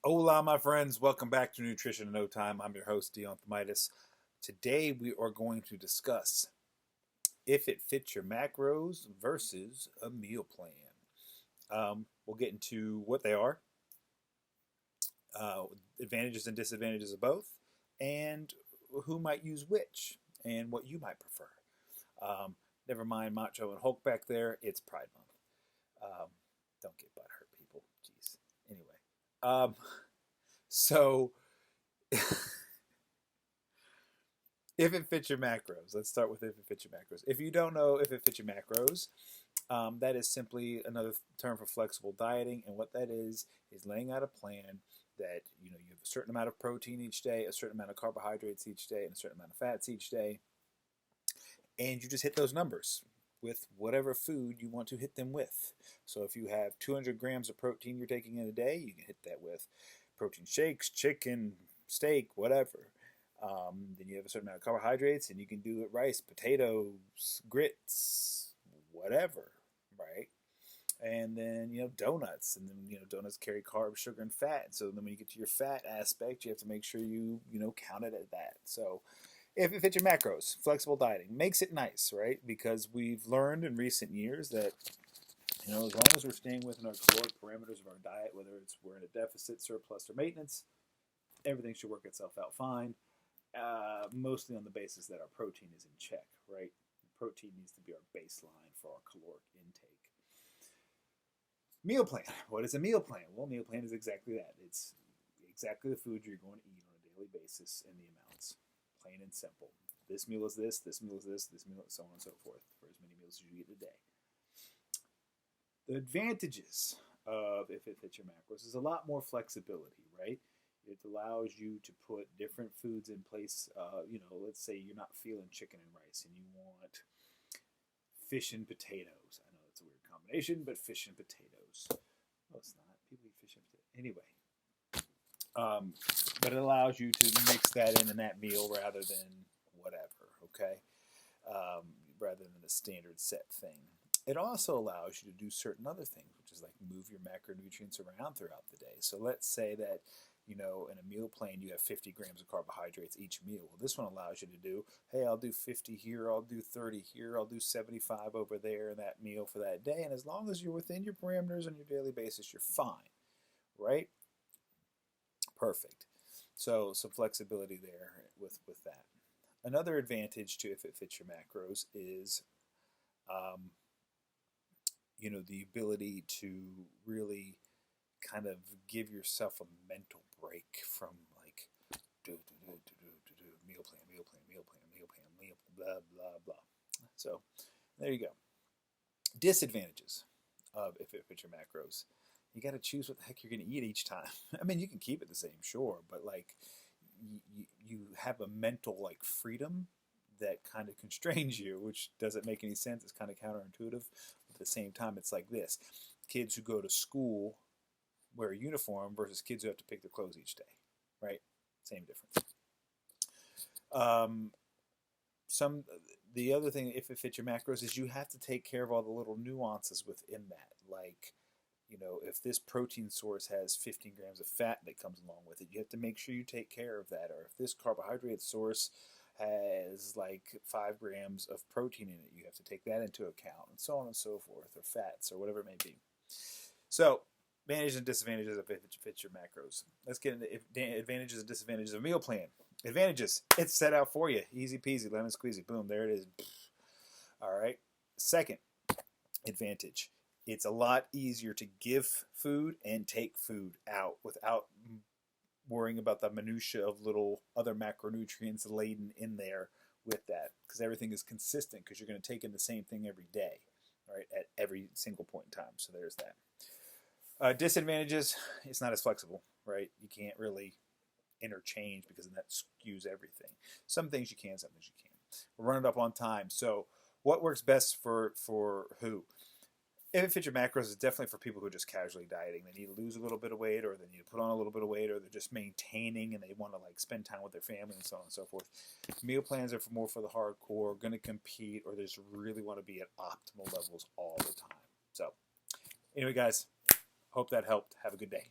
Hola, my friends. Welcome back to Nutrition in No Time. I'm your host, Dion Themitis. Today, we are going to discuss if it fits your macros versus a meal plan. We'll get into what they are, uh, advantages and disadvantages of both, and who might use which, and what you might prefer. Never mind Macho and Hulk back there. It's Pride Month. Um, don't get butthurt, people. Jeez. Anyway. So if it fits your macros, let's start with if it fits your macros. If you don't know if it fits your macros, that is simply another term for flexible dieting, and what that is laying out a plan that you have a certain amount of protein each day, a certain amount of carbohydrates each day, and a certain amount of fats each day, and you just hit those numbers with whatever food you want to hit them with. So if you have 200 grams of protein you're taking in a day, you can hit that with protein shakes, chicken, steak, whatever. Then you have a certain amount of carbohydrates, and you can do it rice, potatoes, grits, whatever, right? And then donuts, and then donuts carry carbs, sugar, and fat. So then when you get to your fat aspect, you have to make sure you count it at that. So if it fits your macros, flexible dieting makes it nice, right? Because we've learned in recent years that as long as we're staying within our caloric parameters of our diet, whether it's we're in a deficit, surplus, or maintenance, everything should work itself out fine. Mostly on the basis that our protein is in check, right? Protein needs to be our baseline for our caloric intake. Meal plan. What is a meal plan? Well, a meal plan is exactly that. It's exactly the food you're going to eat on a daily basis and the amounts. Plain and simple. This meal is this meal is this meal is so on and so forth for as many meals as you eat a day. The advantages of if it fits your macros is a lot more flexibility, right? It allows you to put different foods in place. Let's say you're not feeling chicken and rice and you want fish and potatoes. I know it's a weird combination, but fish and potatoes. No, it's not. People eat fish and potatoes. Anyway. But it allows you to mix that in that meal rather than whatever, okay? Rather than a standard set thing. It also allows you to do certain other things, which is like move your macronutrients around throughout the day. So let's say that, in a meal plan you have 50 grams of carbohydrates each meal. Well, this one allows you to do, hey, I'll do 50 here, I'll do 30 here, I'll do 75 over there in that meal for that day. And as long as you're within your parameters on your daily basis, you're fine, right? Perfect. So some flexibility there with that. Another advantage to if it fits your macros is, the ability to really kind of give yourself a mental break from like meal plan, blah blah blah. So there you go. Disadvantages of if it fits your macros. You got to choose what the heck you're going to eat each time. I mean, you can keep it the same, sure, but like you have a mental like freedom that kind of constrains you, which doesn't make any sense. It's kind of counterintuitive. At the same time, it's like this: kids who go to school wear a uniform versus kids who have to pick their clothes each day, right? Same difference. The other thing, if it fits your macros, is you have to take care of all the little nuances within that, like. If this protein source has 15 grams of fat that comes along with it, you have to make sure you take care of that. Or if this carbohydrate source has like 5 grams of protein in it, you have to take that into account, and so on and so forth, or fats, or whatever it may be. So, advantages and disadvantages of if it fits your macros. Let's get into advantages and disadvantages of a meal plan. Advantages: it's set out for you. Easy peasy, lemon squeezy. Boom, there it is. All right. Second advantage: it's a lot easier to give food and take food out without worrying about the minutia of little other macronutrients laden in there with that, because everything is consistent because you're going to take in the same thing every day, right, at every single point in time. So there's that. Disadvantages: it's not as flexible, right? You can't really interchange because then that skews everything. Some things you can, some things you can't. We're running up on time. So what works best for who? If it fits your macros, it's definitely for people who are just casually dieting. They need to lose a little bit of weight, or they need to put on a little bit of weight, or they're just maintaining and they want to like spend time with their family and so on and so forth. Meal plans are more for the hardcore, going to compete, or they just really want to be at optimal levels all the time. So anyway, guys, hope that helped. Have a good day.